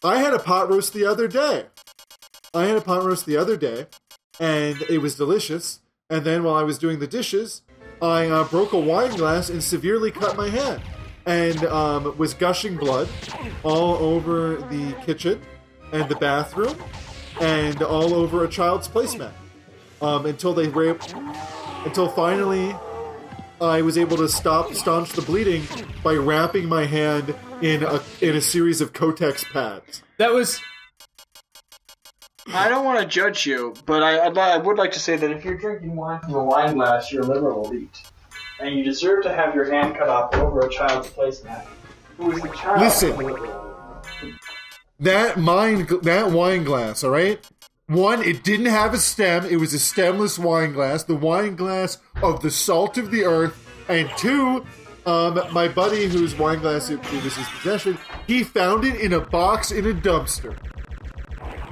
I had a pot roast the other day. And it was delicious. And then while I was doing the dishes, I broke a wine glass and severely cut my hand. And was gushing blood all over the kitchen and the bathroom and all over a child's placemat. Until finally I was able to staunch the bleeding by wrapping my hand in a series of Kotex pads. That was... I don't want to judge you, but I would like to say that if you're drinking wine from a wine glass, your liver will eat. And you deserve to have your hand cut off over a child's placemat. Who is the child? Listen, that wine glass, all right? One, it didn't have a stem. It was a stemless wine glass. The wine glass of the salt of the earth. And two, my buddy whose wine glass it was his possession, he found it in a box in a dumpster.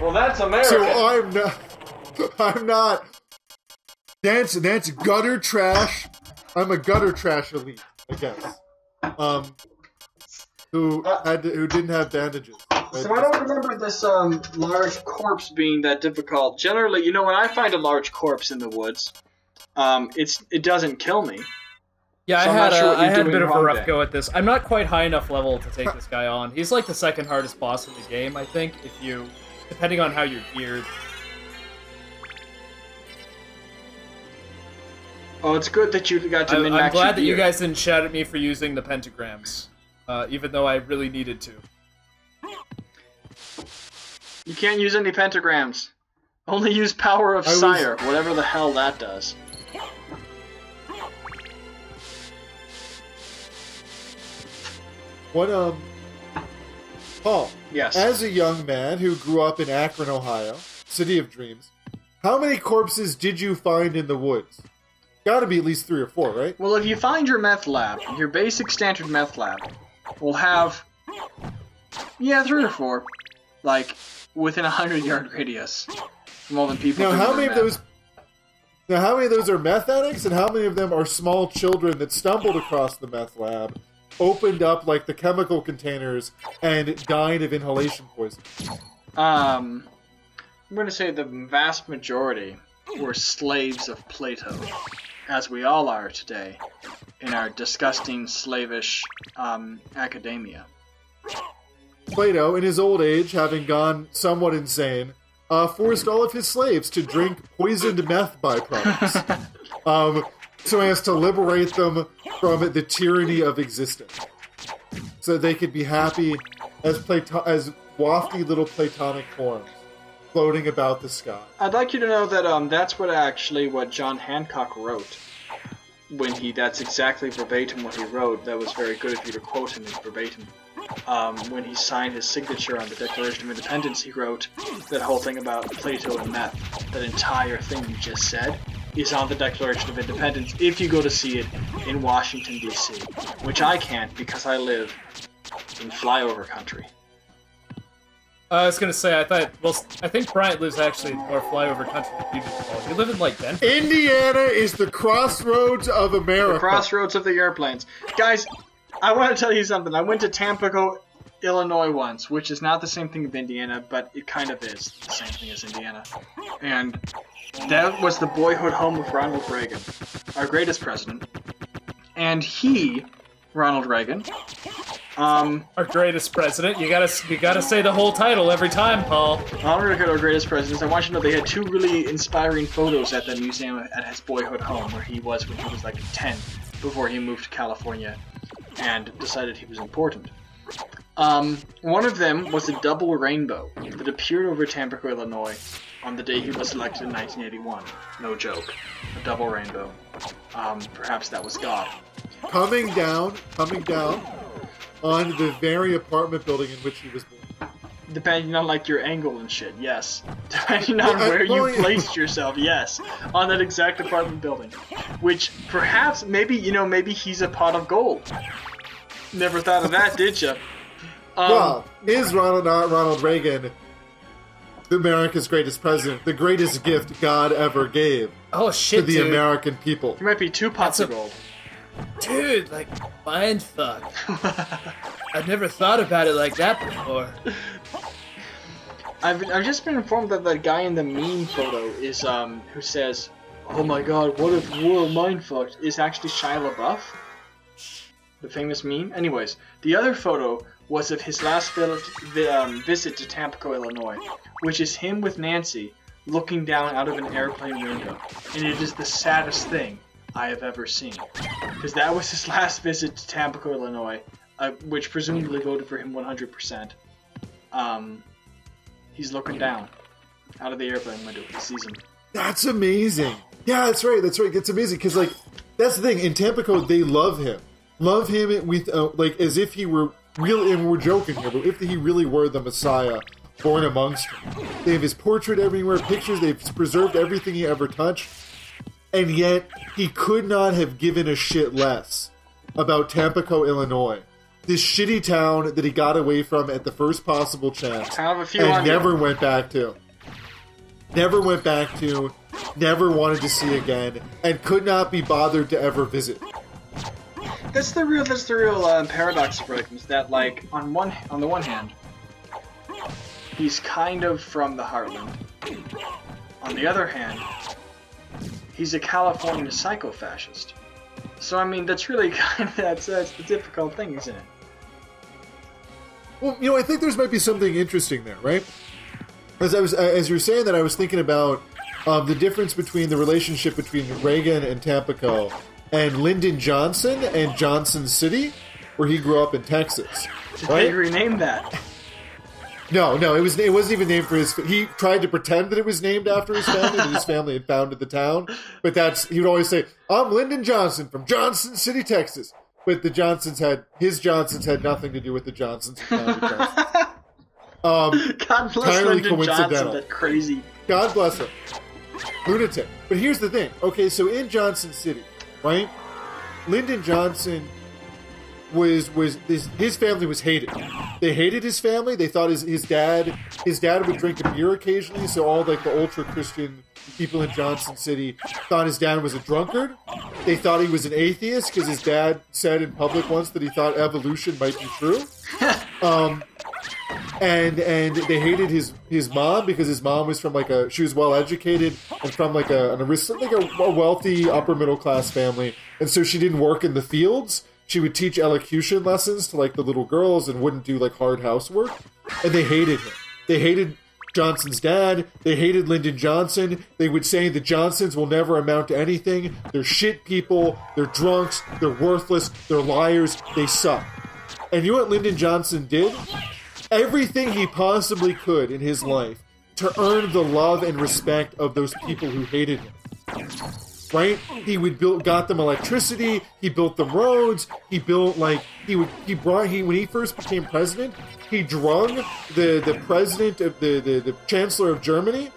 Well, that's American. So I'm not. That's gutter trash. I'm a gutter trash elite, I guess. Who didn't have bandages. So I don't remember this large corpse being that difficult. Generally, when I find a large corpse in the woods, it doesn't kill me. Yeah, so I had a bit of a rough go at this. I'm not quite high enough level to take this guy on. He's like the second hardest boss in the game, I think, depending on how you're geared. Oh, it's good that you got to min-max. I'm glad that you guys didn't shout at me for using the pentagrams, even though I really needed to. You can't use any pentagrams. Only use Power of Sire, whatever the hell that does. What, Paul. Yes. As a young man who grew up in Akron, Ohio, city of dreams, how many corpses did you find in the woods? Gotta be at least 3 or 4, right? Well, if you find your meth lab, your basic standard meth lab, will have, 3 or 4, like, within a 100-yard radius from all the people. Now, how many of those are meth addicts, and how many of them are small children that stumbled across the meth lab, opened up like the chemical containers, and died of inhalation poisoning? I'm going to say the vast majority were slaves of Plato, as we all are today in our disgusting, slavish academia. Plato, in his old age, having gone somewhat insane, forced all of his slaves to drink poisoned meth byproducts, so as to liberate them from the tyranny of existence, so they could be happy as wafty little Platonic forms floating about the sky. I'd like you to know that that's what John Hancock wrote. That's exactly verbatim what he wrote. That was very good of you to quote him as verbatim. When he signed his signature on the Declaration of Independence, he wrote that whole thing about Plato and meth. That entire thing you just said is on the Declaration of Independence if you go to see it in Washington, D.C., which I can't because I live in flyover country. I was gonna say, I think Bryant lives actually in more flyover country than you do. You live in, like, Denver. Indiana is the crossroads of America. The crossroads of the airplanes. Guys, I want to tell you something. I went to Tampico, Illinois once, which is not the same thing as Indiana, but it kind of is the same thing as Indiana. And that was the boyhood home of Ronald Reagan, our greatest president. And he, Ronald Reagan, our greatest president. You gotta say the whole title every time, Paul. Ronald Reagan, our greatest president. I want you to know they had 2 really inspiring photos at the museum at his boyhood home, where he was when he was like 10, before he moved to California and decided he was important. One of them was a double rainbow that appeared over Tampico, Illinois, on the day he was elected in 1981. No joke. A double rainbow. Perhaps that was God. Coming down on the very apartment building in which he was born. Depending on, like, your angle and shit, yes. Depending on where you placed yourself, yes. On that exact apartment building. Which, perhaps, maybe he's a pot of gold. Never thought of that, did ya? Well, is Ronald Reagan America's greatest president, the greatest gift God ever gave to the American people? He might be 2 pots of gold. Dude, like, mindfuck. I've never thought about it like that before. I've just been informed that the guy in the meme photo is who says, "Oh my God, what if world mindfucked?" is actually Shia LaBeouf, the famous meme. Anyways, the other photo was of his last visit to Tampico, Illinois, which is him with Nancy looking down out of an airplane window, and it is the saddest thing I have ever seen, because that was his last visit to Tampico, Illinois, which presumably voted for him 100%. He's looking down out of the airplane window. He sees him. That's amazing. Yeah, that's right. It's amazing because, like, that's the thing. In Tampico, they love him with like as if he were real. And we're joking here, but if he really were the Messiah born amongst them. They have his portrait everywhere, pictures. They've preserved everything he ever touched, and yet he could not have given a shit less about Tampico, Illinois. This shitty town that he got away from at the first possible chance and never went back to. Never wanted to see again, and could not be bothered to ever visit. That's the real paradox for him, is that, like, on the one hand, he's kind of from the heartland. On the other hand, he's a California psycho-fascist. So, I mean, that's really kind of that's the difficult thing, isn't it? Well, I think there's might be something interesting there, right? As you were saying that, I was thinking about the difference between the relationship between Reagan and Tampico and Lyndon Johnson and Johnson City, where he grew up in Texas. Did they rename that? No, it wasn't even named for his. He tried to pretend that it was named after his family, that his family had founded the town. But he would always say, "I'm Lyndon Johnson from Johnson City, Texas." But his Johnsons had nothing to do with the Johnsons who founded Johnson. God bless Lyndon Johnson, that crazy. God bless him. Lunatic. But here's the thing. Okay, so in Johnson City, right? Lyndon Johnson his family was hated. They hated his family. They thought his dad would drink a beer occasionally, so all like the ultra Christian people in Johnson City thought his dad was a drunkard. They thought he was an atheist because his dad said in public once that he thought evolution might be true. And they hated his mom because his mom was from she was well educated and from a wealthy upper middle class family, and so she didn't work in the fields. She would teach elocution lessons to the little girls and wouldn't do hard housework. And they hated him. They hated Johnson's dad. They hated Lyndon Johnson. They would say the Johnsons will never amount to anything. They're shit people. They're drunks. They're worthless. They're liars. They suck. And you know what Lyndon Johnson did? Everything he possibly could in his life to earn the love and respect of those people who hated him. Right? He got them electricity. He built them roads. He built when he first became president, he drug the president of the chancellor of Germany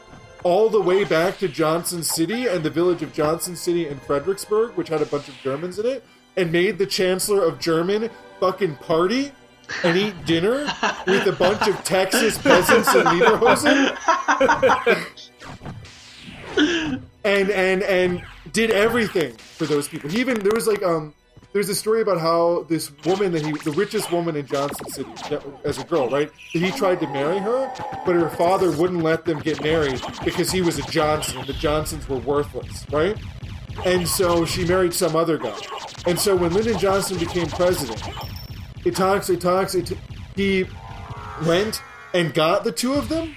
all the way back to Johnson City and the village of Johnson City in Fredericksburg, which had a bunch of Germans in it, and made the chancellor of Germany fucking party and eat dinner with a bunch of Texas peasants in lederhosen. and did everything for those people. There's a story about how this woman the richest woman in Johnson City, as a girl, right? That he tried to marry her, but her father wouldn't let them get married because he was a Johnson, and the Johnsons were worthless, right? And so she married some other guy. And so when Lyndon Johnson became president, he went and got the two of them.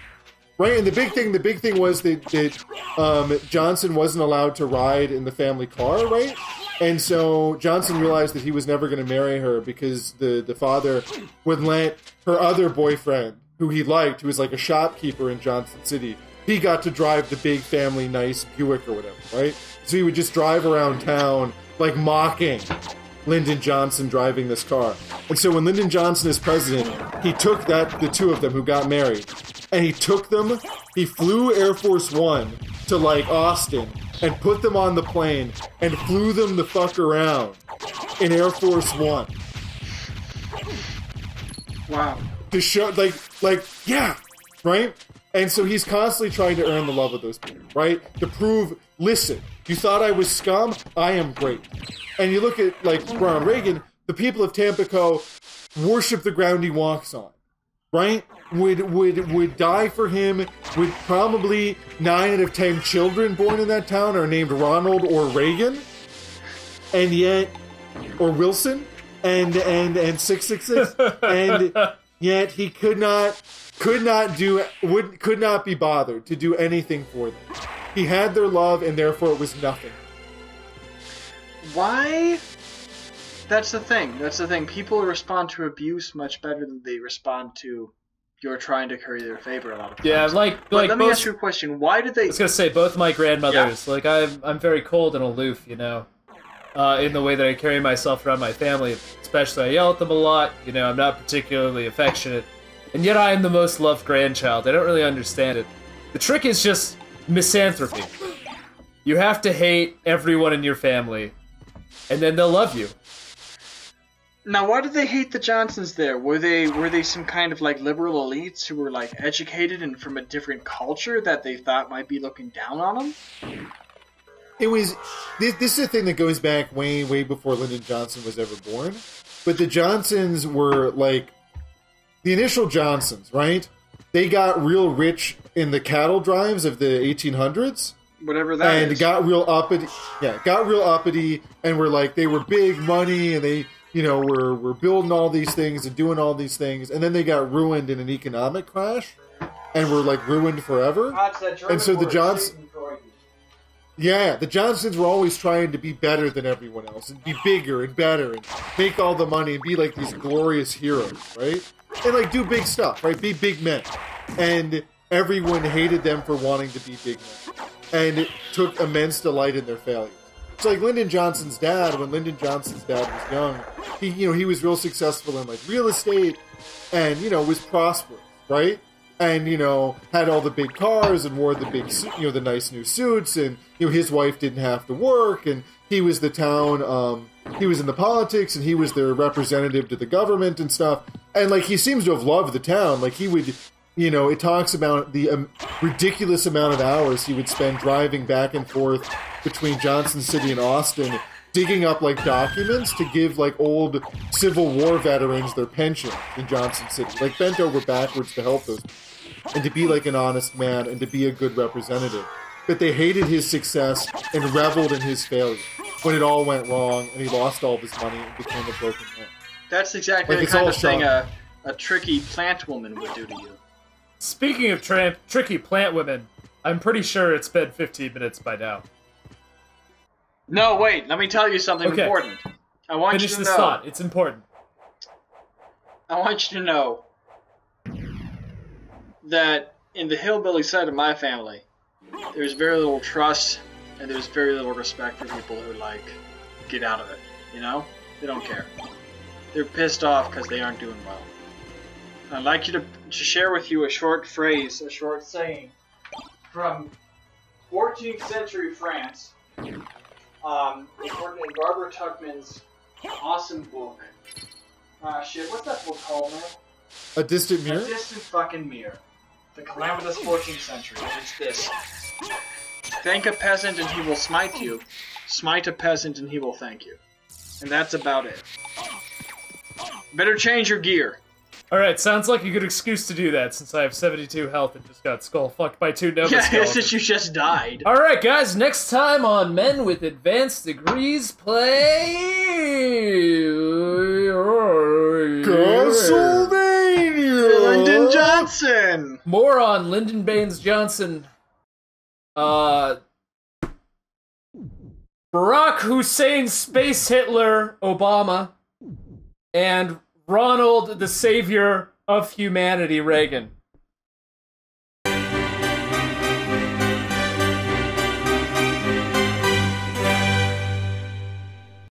Right, and the big thing was that Johnson wasn't allowed to ride in the family car, right? And so Johnson realized that he was never going to marry her because the father would let her other boyfriend, who he liked, who was like a shopkeeper in Johnson City, he got to drive the big family nice Buick or whatever, right? So he would just drive around town mocking Lyndon Johnson driving this car. And so when Lyndon Johnson is president, he took the two of them who got married, and he flew Air Force One to Austin and put them on the plane and flew them the fuck around in Air Force One. Wow. To show, yeah, right? And so he's constantly trying to earn the love of those people, right? To prove, listen, you thought I was scum? I am great. And you look at, Ronald Reagan, the people of Tampico worship the ground he walks on. right, would die for him, would probably 9 out of 10 children born in that town are named Ronald or Reagan, and yet, or Wilson, and 666, and yet he could not be bothered to do anything for them. He had their love, and therefore it was nothing. Why? That's the thing. People respond to abuse much better than they respond to you're trying to curry their favor a lot of times. Yeah, but let me ask you a question. Why did they... I was going to say, both my grandmothers, like, I'm very cold and aloof, you know, in the way that I carry myself around my family. Especially, I yell at them a lot, you know, I'm not particularly affectionate. And yet I am the most loved grandchild. I don't really understand it. The trick is just misanthropy. You have to hate everyone in your family, and then they'll love you. Now, why did they hate the Johnsons there? Were they some kind of, like, liberal elites who were, like, educated and from a different culture that they thought might be looking down on them? It was... This is a thing that goes back way, way before Lyndon Johnson was ever born. But the Johnsons were, like... The initial Johnsons, right? They got real rich in the cattle drives of the 1800s. Whatever that is. And got real uppity. Yeah, got real uppity, and were like, they were big money, and they... You know, we're building all these things and doing all these things, and then they got ruined in an economic crash, and were like ruined forever. And so the Johnsons, the Johnsons were always trying to be better than everyone else, and be bigger and better, and make all the money, and be like these glorious heroes, right? And like do big stuff, right? Be big men, and everyone hated them for wanting to be big men, and it took immense delight in their failures. It's like Lyndon Johnson's dad. When Lyndon Johnson's dad was young, he was real successful in like real estate, and was prosperous, right? And had all the big cars and wore the big the nice new suits, and his wife didn't have to work, and he was the town. He was in the politics, and he was their representative to the government and stuff. And like he seems to have loved the town. Like he would. It talks about the ridiculous amount of hours he would spend driving back and forth between Johnson City and Austin, digging up like documents to give like old Civil War veterans their pension in Johnson City, like bent over backwards to help those people, and to be like an honest man and to be a good representative. But they hated his success and reveled in his failure when it all went wrong and he lost all of his money and became a broken man. That's exactly the kind of thing a tricky plant woman would do to you. Speaking of tricky plant women, I'm pretty sure it's been 15 minutes by now. No, wait. Let me tell you something important. I want Finish you to this know. thought. It's important. I want you to know that in the hillbilly side of my family, there's very little trust and there's very little respect for people who get out of it. They don't care. They're pissed off because they aren't doing well. I'd like you to share with you a short phrase, a short saying from 14th century France, according to Barbara Tuchman's awesome book. What's that book called, man? A Distant Mirror? A Distant fucking Mirror. The Calamitous 14th Century. It's this. Thank a peasant and he will smite you. Smite a peasant and he will thank you. And that's about it. Better change your gear. Alright, sounds like a good excuse to do that, since I have 72 health and just got skull-fucked by 2 Nova Yeah, skeletons. since you just died. Alright, guys, next time on Men with Advanced Degrees play... Castlevania! Lyndon Johnson! More on Lyndon Baines Johnson. Barack Hussein Space Hitler Obama. And Ronald, the savior of humanity, Reagan.